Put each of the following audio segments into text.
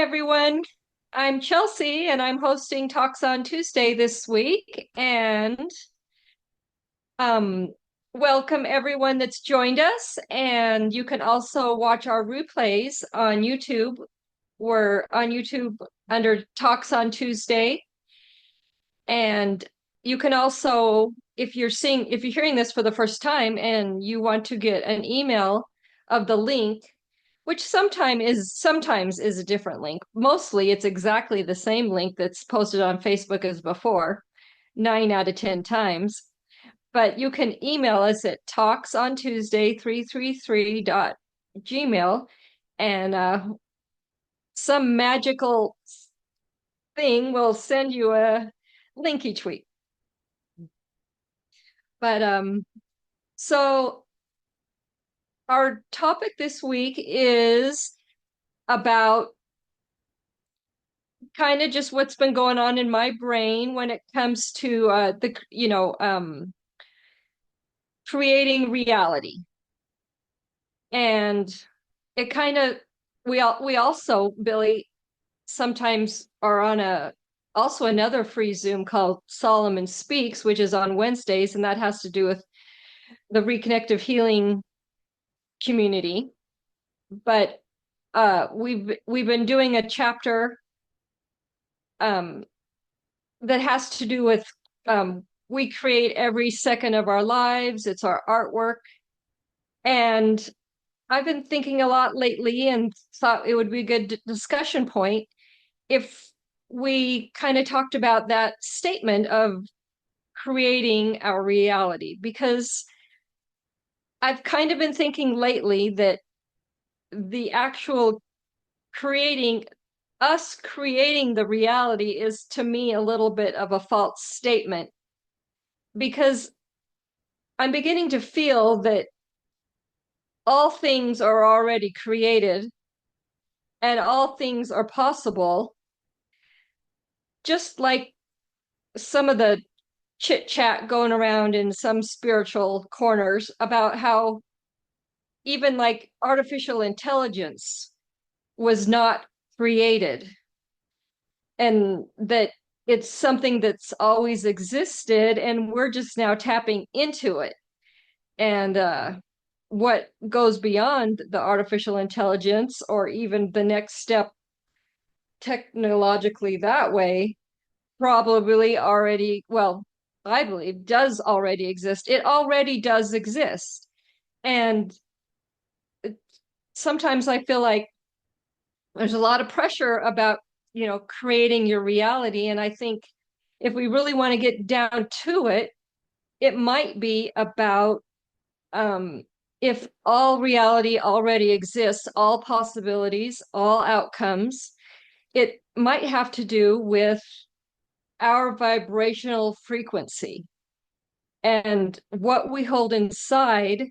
everyone. I'm Chelsea and I'm hosting Talks on Tuesday this week. And um, welcome everyone that's joined us. And you can also watch our replays on YouTube. We're on YouTube under Talks on Tuesday. And you can also, if you're hearing this for the first time and you want to get an email of the link, which sometimes is a different link. Mostly it's exactly the same link that's posted on Facebook as before, 9 out of 10 times. But you can email us at talksontuesday333.gmail and some magical thing will send you a link each week. But so our topic this week is about kind of just what's been going on in my brain when it comes to creating reality. And it kind of we also, Billy, sometimes are on a also another free Zoom called Solomon Speaks, which is on Wednesdays, and that has to do with the reconnective healing community. But we've been doing a chapter um, that has to do with we create every second of our lives. It's our artwork. And I've been thinking a lot lately and thought it would be a good discussion point if we kind of talked about that statement of creating our reality, because I've kind of been thinking lately that the actual creating us creating the reality is to me a little bit of a false statement, because I'm beginning to feel that all things are already created and all things are possible, just like some of the chit chat going around in some spiritual corners about how even like artificial intelligence was not created, and that it's something that's always existed and we're just now tapping into it. And what goes beyond the artificial intelligence, or even the next step technologically that way, probably already, well, I believe does already exist. It already does exist. And sometimes I feel like there's a lot of pressure about, creating your reality. And I think if we really want to get down to it, it might be about um, if all reality already exists, all possibilities, all outcomes, it might have to do with our vibrational frequency and what we hold inside,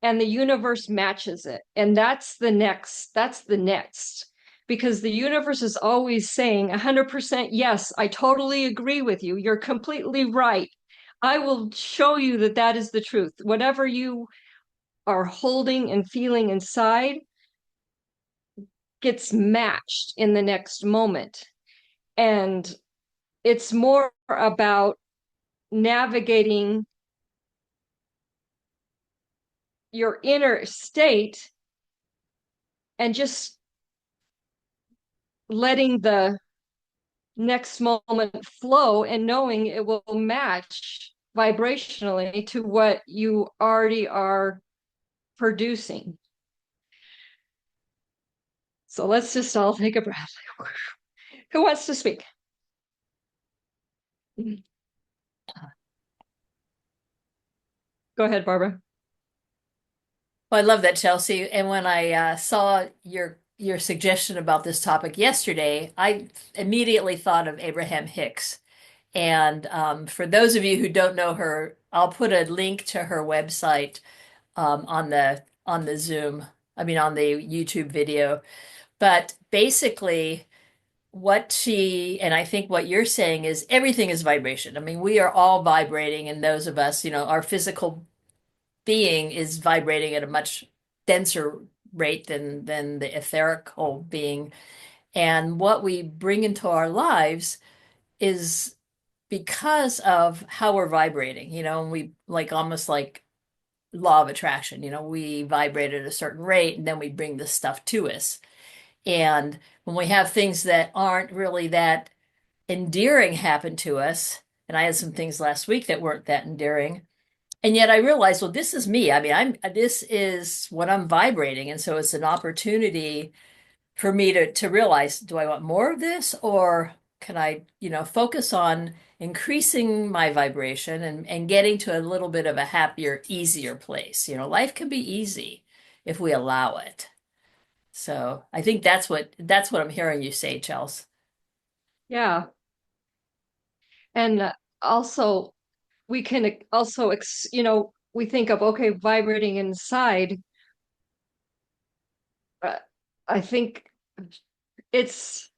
and the universe matches it. And that's the next, because the universe is always saying 100% yes, I totally agree with you, you're completely right, I will show you that that is the truth. Whatever you are holding and feeling inside gets matched in the next moment. And it's more about navigating your inner state and just letting the next moment flow and knowing it will match vibrationally to what you already are producing. So let's just all take a breath. Who wants to speak? Go ahead, Barbara. Well, I love that, Chelsea. And when I saw your suggestion about this topic yesterday, I immediately thought of Abraham Hicks. And for those of you who don't know her, I'll put a link to her website on the Zoom. I mean, on the YouTube video. But basically, what she and I think what you're saying is everything is vibration. I mean, we are all vibrating, and those of us, our physical being is vibrating at a much denser rate than the etherical being. And what we bring into our lives is because of how we're vibrating, and we like almost like law of attraction, we vibrate at a certain rate and then we bring this stuff to us. And when we have things that aren't really that endearing happen to us, and I had some things last week that weren't that endearing, and yet I realized, well, this is me. I mean, this is what I'm vibrating. And so it's an opportunity for me to realize, do I want more of this, or can I, focus on increasing my vibration and getting to a little bit of a happier, easier place. Life can be easy if we allow it. So I think that's what I'm hearing you say, Chels. Yeah. And also, we can also, we think of, okay, vibrating inside. Uh, I think it's,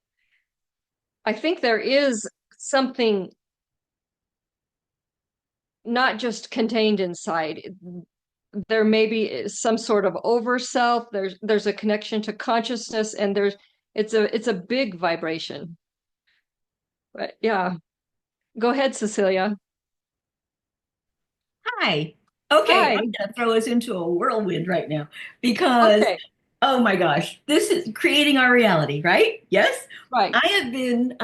I think there is something not just contained inside. There may be some sort of over self. There's a connection to consciousness, and it's a big vibration. But yeah, go ahead, Cecilia. Hi. Okay, I'm Hi. gonna throw us into a whirlwind right now because, Okay. oh my gosh, this is creating our reality, right? Yes? Right. I have been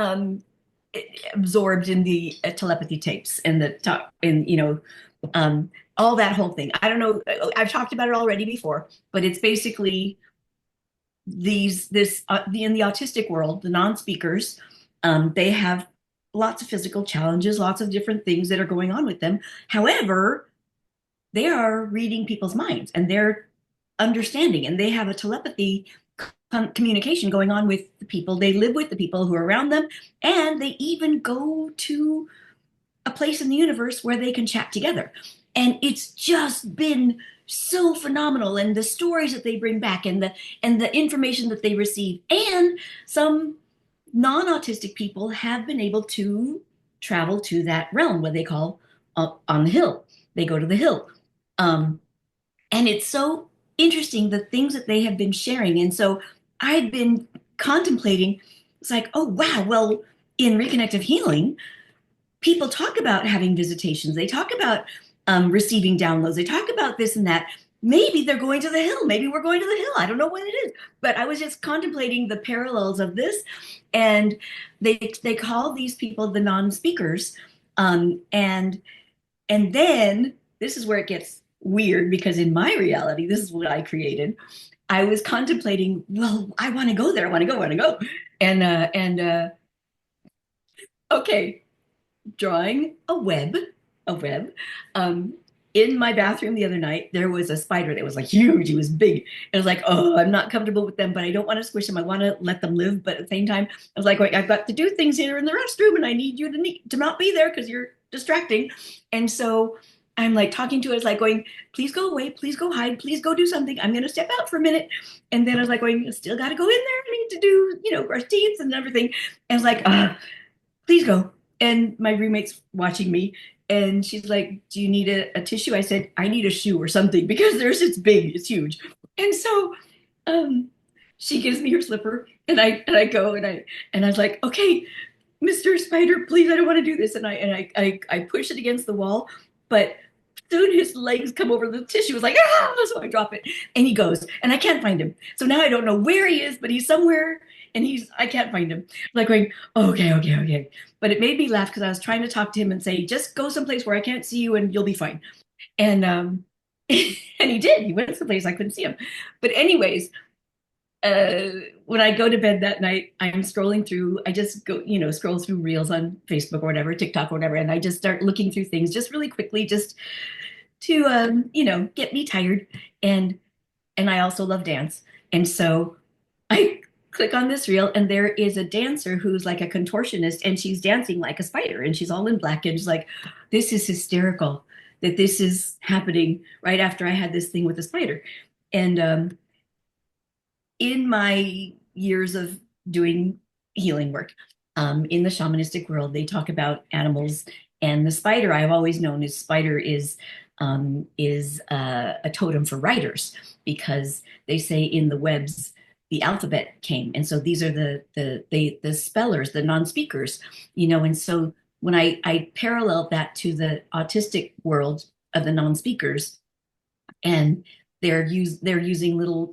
absorbed in the telepathy tapes and the talk and all that whole thing. I don't know. I've talked about it already before, but it's basically in the autistic world, the non-speakers, they have lots of physical challenges, lots of different things that are going on with them. However, they are reading people's minds and they're understanding and they have a telepathy communication going on with the people. They live with the people who are around them, and they even go to a place in the universe where they can chat together. And it's just been so phenomenal, and the stories that they bring back and the information that they receive. And some non-autistic people have been able to travel to that realm, what they call on the hill. They go to the hill. Um, and it's so interesting the things that they have been sharing. And so I've been contemplating, it's like, oh wow, well, in reconnective healing, people talk about having visitations. They talk about receiving downloads. They talk about this and that. Maybe they're going to the hill. Maybe we're going to the hill. I don't know what it is. But I was just contemplating the parallels of this. And they call these people the non-speakers. And then this is where it gets weird, because in my reality, this is what I created. I was contemplating, well, I want to go there. I want to go. I want to go. And okay, drawing a web. Um, in my bathroom the other night, there was a spider that was like huge. He was big. It was like, oh, I'm not comfortable with them, but I don't want to squish them. I want to let them live. But at the same time, I was like, wait, I've got to do things here in the restroom, and I need you to not be there because you're distracting. And so I'm like talking to it, it's like going, please go away, please go hide, please go do something. I'm gonna step out for a minute. And then I was like going, still gotta go in there. I need to do, brush teeth and everything. And I was like, please go. And my roommate's watching me, and she's like, do you need a tissue? I said, I need a shoe or something because it's big, it's huge. And so um, she gives me her slipper, and I go, and I was like, okay, Mr. Spider, please, I don't want to do this. And I push it against the wall, but soon his legs come over the tissue. It's like, so I drop it. And he goes, and I can't find him. So now I don't know where he is, but he's somewhere, and I can't find him. Like going, okay, okay, okay. But it made me laugh because I was trying to talk to him and say, just go someplace where I can't see you and you'll be fine. And and he did. He went someplace I couldn't see him. But anyways, uh, when I go to bed that night, I'm scrolling through, I just go, scroll through reels on Facebook or whatever, TikTok or whatever, and I just start looking through things just really quickly, just to, get me tired. And I also love dance. And so I click on this reel, and there is a dancer who's like a contortionist, and she's dancing like a spider, and she's all in black. And she's like, this is hysterical that this is happening right after I had this thing with the spider. And in my years of doing healing work, in the shamanistic world, they talk about animals, and the spider I've always known is spider is a totem for writers, because they say in the webs the alphabet came. And so these are the spellers, the non-speakers, and so when I paralleled that to the autistic world of the non-speakers, and they're using little,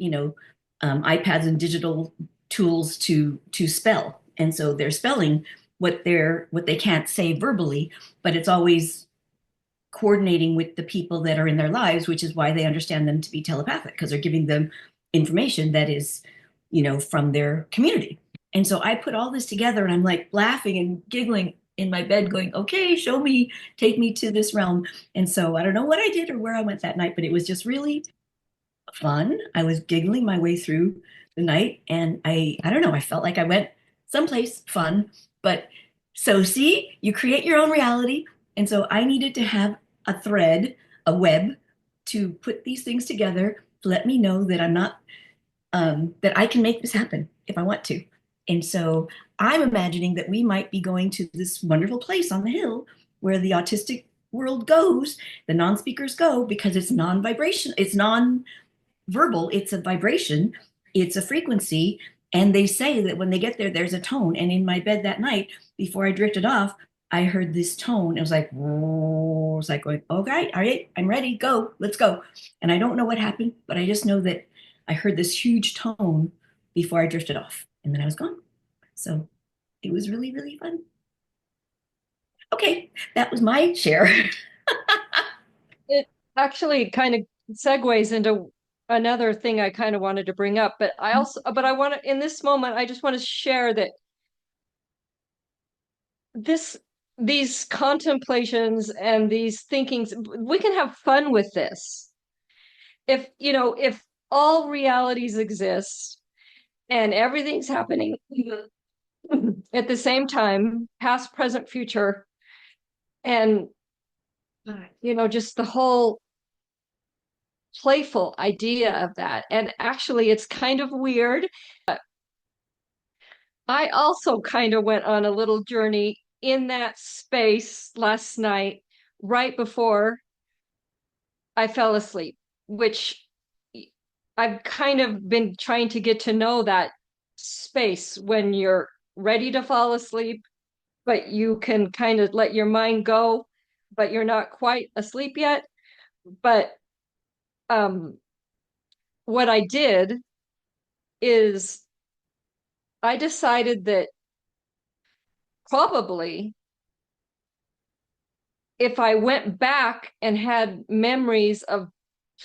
iPads and digital tools to spell. And so they're spelling what they can't say verbally, but it's always coordinating with the people that are in their lives, which is why they understand them to be telepathic, because they're giving them information that is, from their community. And so I put all this together and I'm like laughing and giggling in my bed, going, okay, show me, take me to this realm. And so I don't know what I did or where I went that night, but it was just really fun. I was giggling my way through the night, and I don't know, I felt like I went someplace fun. But so see, you create your own reality. And so I needed to have a thread, a web to put these things together to let me know that I'm not that I can make this happen if I want to. And so I'm imagining that we might be going to this wonderful place on the hill where the autistic world goes, the non-speakers go, because it's non-vibration, it's non-verbal, it's a vibration, it's a frequency. And they say that when they get there, there's a tone. And in my bed that night, before I drifted off, I heard this tone. It was like, whoa. It was like going, okay, all right, I'm ready, go, let's go. And I don't know what happened, but I just know that I heard this huge tone before I drifted off. And then I was gone. So it was really, really fun. Okay, that was my share. It actually kind of segues into another thing I kind of wanted to bring up, but I want to, in this moment, I just want to share that this, these contemplations and these thinkings, we can have fun with this. If all realities exist and everything's happening at the same time, past, present, future, and just the whole playful idea of that. And actually, it's kind of weird. I also kind of went on a little journey in that space last night, right before I fell asleep, which I've kind of been trying to get to know that space when you're ready to fall asleep, but you can kind of let your mind go, but you're not quite asleep yet. But um, what I did is I decided that probably if I went back and had memories of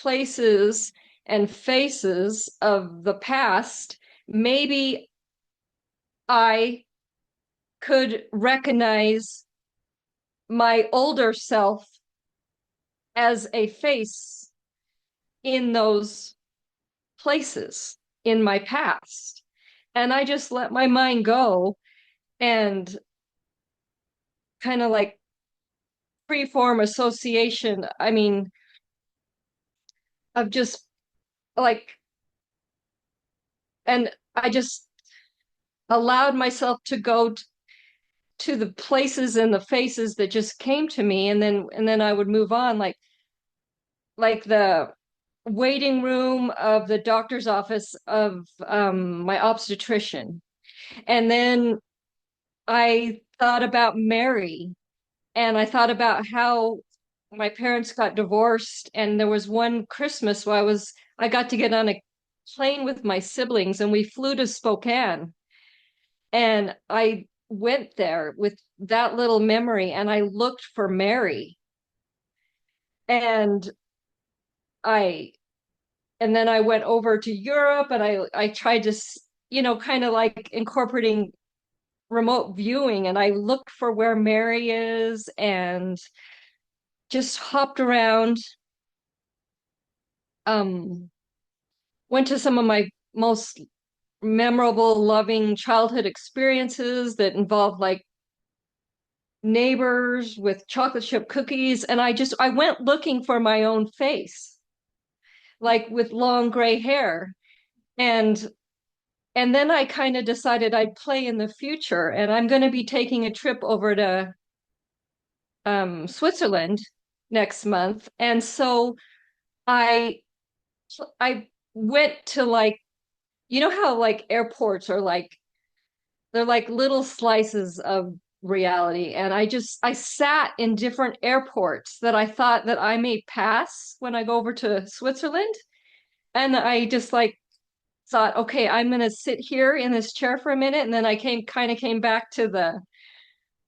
places and faces of the past, maybe I could recognize my older self as a face in those places in my past. And I just let my mind go and kind of like free-form association. I mean, of just like, and I just allowed myself to go to the places and the faces that just came to me, and then I would move on, like the waiting room of the doctor's office of my obstetrician. And then I thought about Mary, and I thought about how my parents got divorced, and there was one Christmas where I got to get on a plane with my siblings and we flew to Spokane. And I went there with that little memory and I looked for Mary. And I and then I went over to Europe and I tried to, kind of like incorporating remote viewing, and I looked for where Mary is and just hopped around. Um, Went to some of my most memorable, loving childhood experiences that involved like neighbors with chocolate chip cookies, and I went looking for my own face, like with long gray hair. And then I kind of decided I'd play in the future, and I'm going to be taking a trip over to Switzerland next month. And so I I went to like you know how like airports are like they're like little slices of reality. And I sat in different airports that I thought that I may pass when I go over to Switzerland. And I just like thought, okay, I'm going to sit here in this chair for a minute. And then I came back to the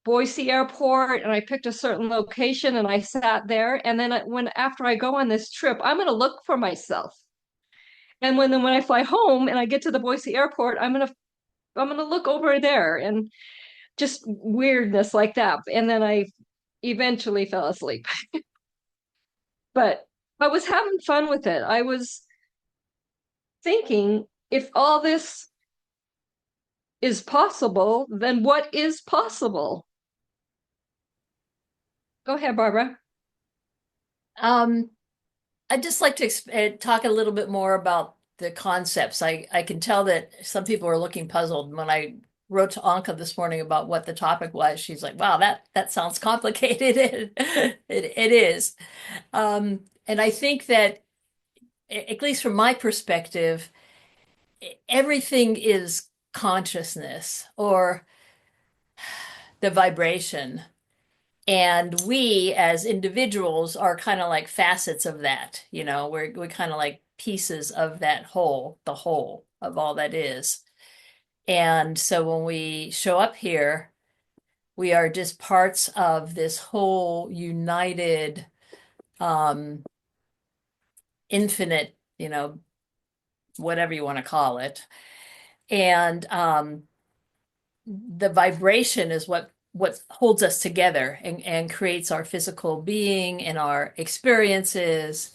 Boise airport and I picked a certain location and I sat there. And then after I go on this trip, I'm going to look for myself. And when I fly home and I get to the Boise airport, I'm going to look over there and just weirdness like that. And then I eventually fell asleep. But I was having fun with it. I was thinking, if all this is possible, then what is possible? Go ahead, Barbara. Um, I'd just like to talk a little bit more about the concepts. I can tell that some people are looking puzzled. When I wrote to Anka this morning about what the topic was, she's like, "Wow, that sounds complicated." It is, and I think that, at least from my perspective, everything is consciousness or the vibration. And we as individuals are kind of like facets of that, we're kind of like pieces of that whole, the whole of all that is. And so when we show up here, we are just parts of this whole united, um, infinite, whatever you want to call it. And the vibration is what holds us together and creates our physical being and our experiences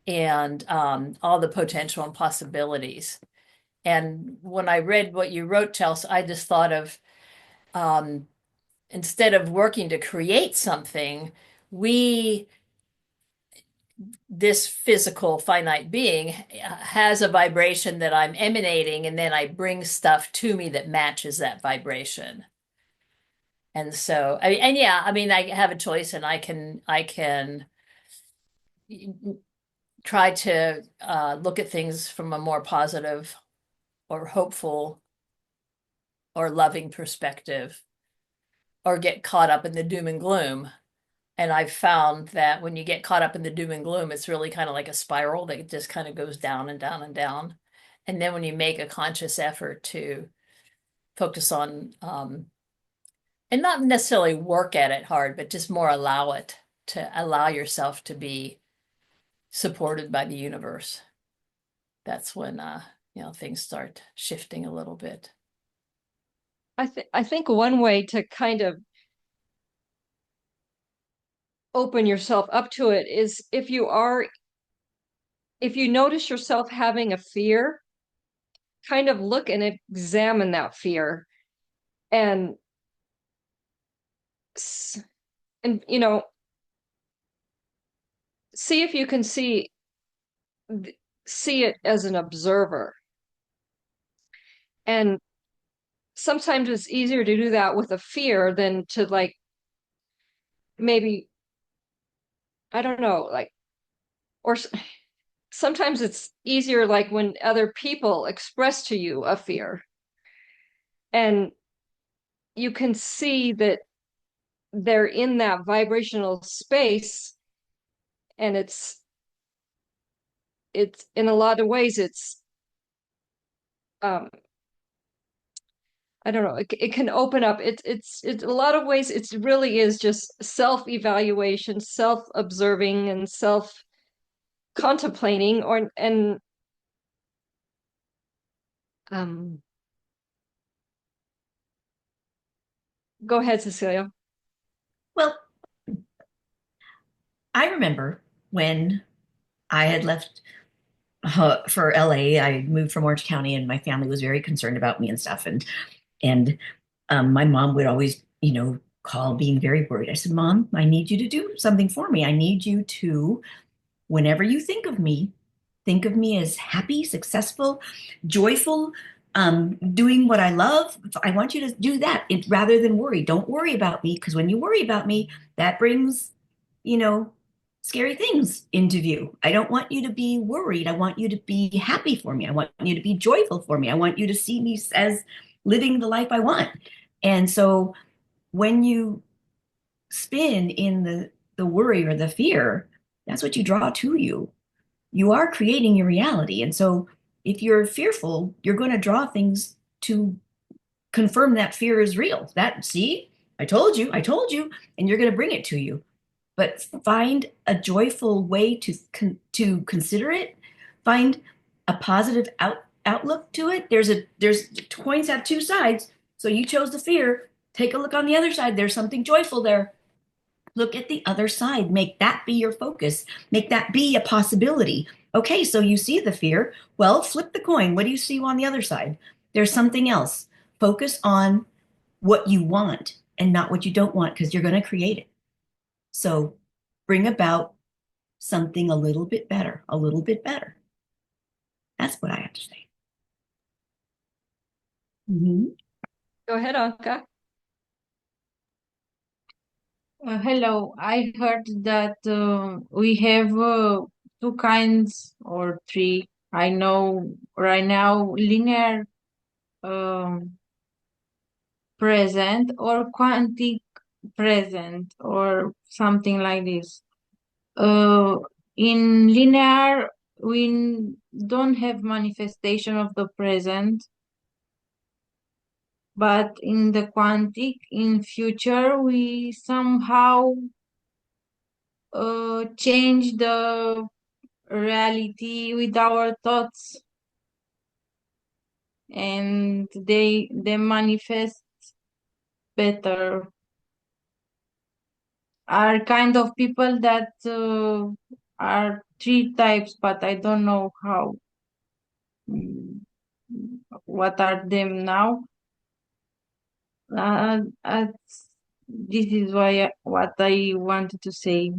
and all the potential and possibilities. And when I read what you wrote, Chelsea, I just thought of, um, instead of working to create something, we, this physical finite being, has a vibration that I'm emanating, and then I bring stuff to me that matches that vibration. And so, and yeah, I mean, I have a choice, and I can try to look at things from a more positive or hopeful or loving perspective, or get caught up in the doom and gloom. And I've found that when you get caught up in the doom and gloom, it's really kind of like a spiral that just kind of goes down and down and down. And then when you make a conscious effort to focus on, and not necessarily work at it hard, but just more allow it, to allow yourself to be supported by the universe, that's when things start shifting a little bit. I think one way to kind of open yourself up to it is if you notice yourself having a fear, kind of look and examine that fear and and see if you can see it as an observer. And sometimes it's easier to do that with a fear than to like maybe I don't know, like or sometimes it's easier like when other people express to you a fear and you can see that they're in that vibrational space, and it's in a lot of ways it's um I don't know, it can open up, it's a lot of ways it really is just self-evaluation, self-observing and self-contemplating or and um go ahead, Cecilia. Well, I remember when I had left for LA. I moved from Orange County, and my family was very concerned about me and stuff. And my mom would always, call being very worried. I said, "Mom, I need you to do something for me. I need you to, whenever you think of me as happy, successful, joyful, doing what I love. I want you to do that rather than worry. Don't worry about me, because when you worry about me, that brings, you know." scary things into view. I don't want you to be worried. I want you to be happy for me. I want you to be joyful for me. I want you to see me as living the life I want. And so when you spin in the worry or the fear, that's what you draw to you. You are creating your reality. And so if you're fearful, you're going to draw things to confirm that fear is real. That, see, I told you, and you're going to bring it to you. But find a joyful way to consider it. Find a positive outlook to it. There's coins have two sides. So you chose the fear. Take a look on the other side. There's something joyful there. Look at the other side. Make that be your focus. Make that be a possibility. Okay, so you see the fear. Well, flip the coin. What do you see on the other side? There's something else. Focus on what you want and not what you don't want, because you're going to create it. So bring about something a little bit better, a little bit better. That's what I have to say. Mhm. Go ahead, Anka. Hello, I heard that we have two kinds or three. I know right now linear um, present or quantic present or something like this. Uh, in linear, we don't have manifestation of the present, but in the quantic, in future, we somehow change the reality with our thoughts, and they manifest better. Are kind of people that are three types, but I don't know how mm, what are them now. uh, uh, this is why what I wanted to say.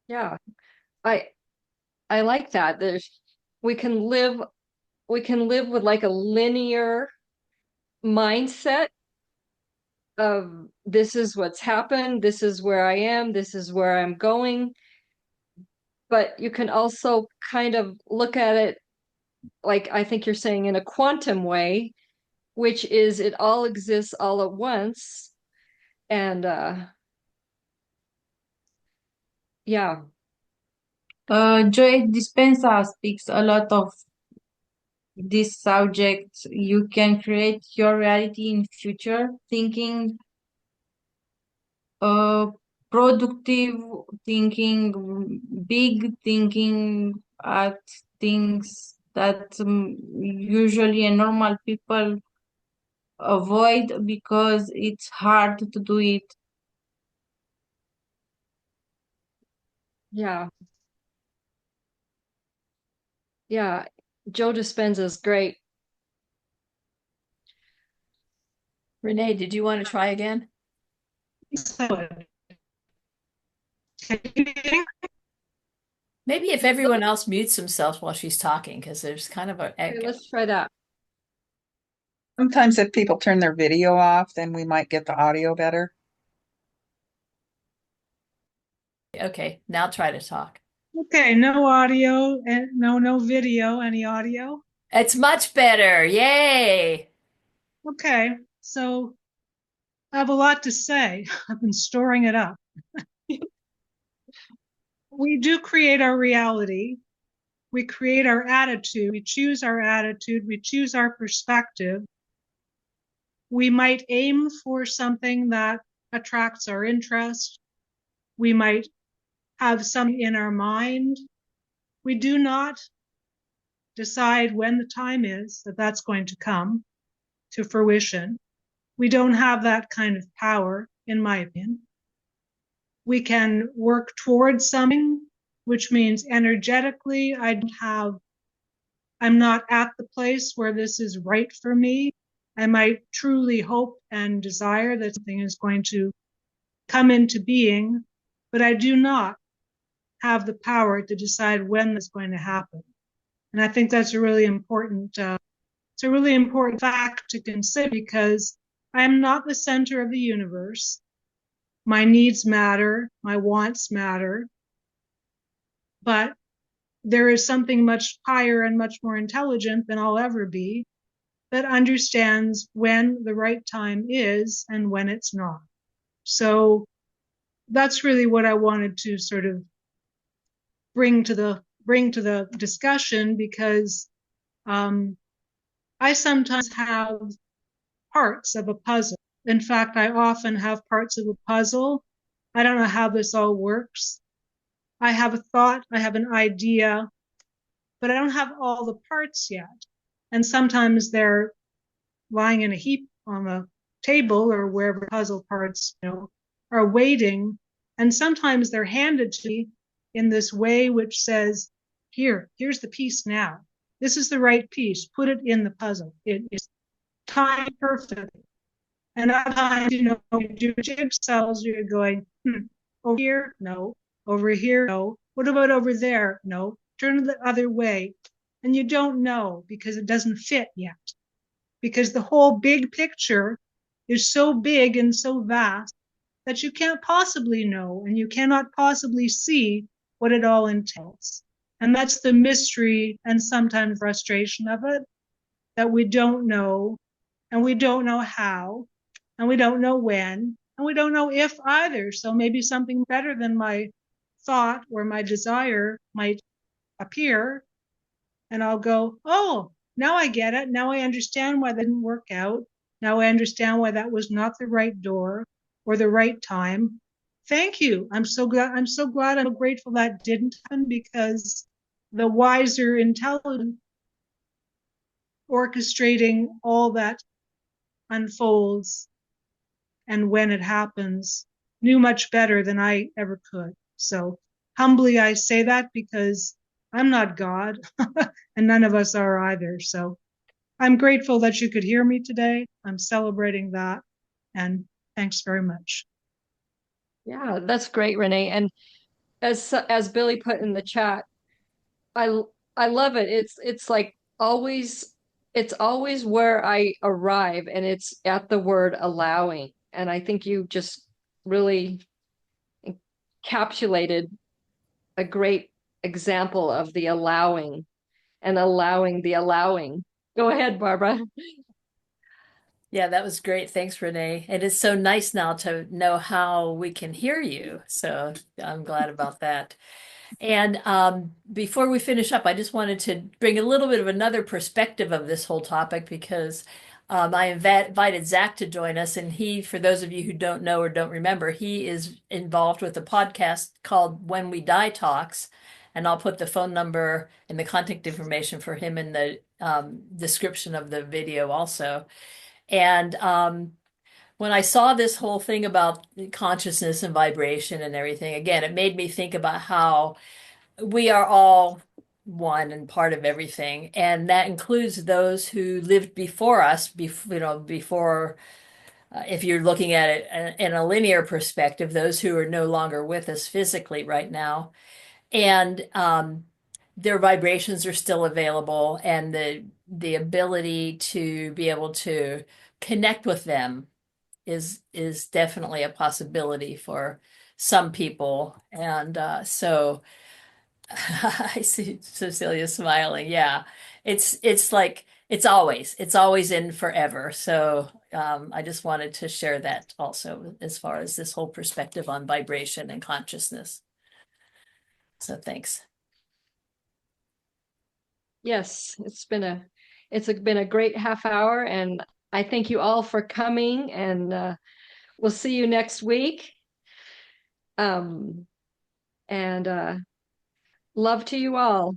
Yeah, I I like that. We can live we can live with like a linear mindset of this is what's happened, this is where I am, this is where I'm going. But you can also kind of look at it like I think you're saying in a quantum way, which is it all exists all at once. And yeah, Joe Dispenza speaks a lot of this subject. You can create your reality in future thinking, uh, productive thinking, big thinking at things that usually a normal people avoid because it's hard to do it. yeah, yeah. Joe Dispenza is great. Renee, did you want to try again? Maybe if everyone else mutes themselves while she's talking, because there's kind of a Okay, echo. let's try that. Sometimes if people turn their video off, then we might get the audio better. Okay, now try to talk. Okay, no audio and no video. Any audio? It's much better. Yay. Okay, so I have a lot to say. I've been storing it up. We do create our reality. We create our attitude. We choose our attitude. We choose our perspective. We might aim for something that attracts our interest. We might have something in our mind. We do not decide when the time is that that's going to come to fruition. We don't have that kind of power, in my opinion. We can work towards something, which means energetically, I'm not at the place where this is right for me. I might truly hope and desire that something is going to come into being, but I do not have the power to decide when that's going to happen. And I think that's a really important fact to consider, because I am not the center of the universe. My needs matter, my wants matter, but there is something much higher and much more intelligent than I'll ever be that understands when the right time is and when it's not. So that's really what I wanted to sort of bring to the discussion, because I sometimes have parts of a puzzle. In fact, I often have parts of a puzzle. I don't know how this all works. I have a thought, I have an idea, but I don't have all the parts yet. And sometimes they're lying in a heap on the table or wherever puzzle parts, are waiting. And sometimes they're handed to me in this way which says, here's the piece now. This is the right piece. Put it in the puzzle. It is timed perfectly. And other times, you do jigsaws, you're going, over here, no. Over here, no. What about over there? No. Turn the other way. And you don't know because it doesn't fit yet. Because the whole big picture is so big and so vast that you can't possibly know and you cannot possibly see what it all entails. And that's the mystery and sometimes frustration of it, that we don't know, and we don't know how, and we don't know when, and we don't know if either. So maybe something better than my thought or my desire might appear, and I'll go, oh, now I get it. Now I understand why that didn't work out. Now I understand why that was not the right door or the right time. Thank you. I'm so glad. I'm so grateful that didn't happen, because the wiser, intelligent, orchestrating all that unfolds and when it happens knew much better than I ever could. So humbly I say that, because I'm not God and none of us are either. So I'm grateful that you could hear me today. I'm celebrating that. And thanks very much. Yeah, that's great, Renee. And as Billy put in the chat, I I love it. It's like always it's always where I arrive, and it's at the word allowing. And I think you just really encapsulated a great example of the allowing and allowing the allowing. Go ahead, Barbara. Yeah, that was great. Thanks, Renee. And it's so nice now to know how we can hear you. So I'm glad about that. And before we finish up, I just wanted to bring a little bit of another perspective of this whole topic, because I invited Zach to join us. And he, for those of you who don't know or don't remember, he is involved with a podcast called When We Die Talks. And I'll put the phone number and the contact information for him in the description of the video also. And when I saw this whole thing about consciousness and vibration and everything, again, it made me think about how we are all one and part of everything, and that includes those who lived before us. Before, if you're looking at it in a linear perspective, those who are no longer with us physically right now, and their vibrations are still available, and the ability to be able to connect with them is definitely a possibility for some people, and so. I see Cecilia smiling. Yeah. It's like it's always in forever. So I just wanted to share that also as far as this whole perspective on vibration and consciousness. So thanks. Yes, been a great half hour, and I thank you all for coming, and we'll see you next week. And love to you all.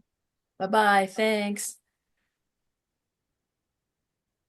Bye-bye. Thanks.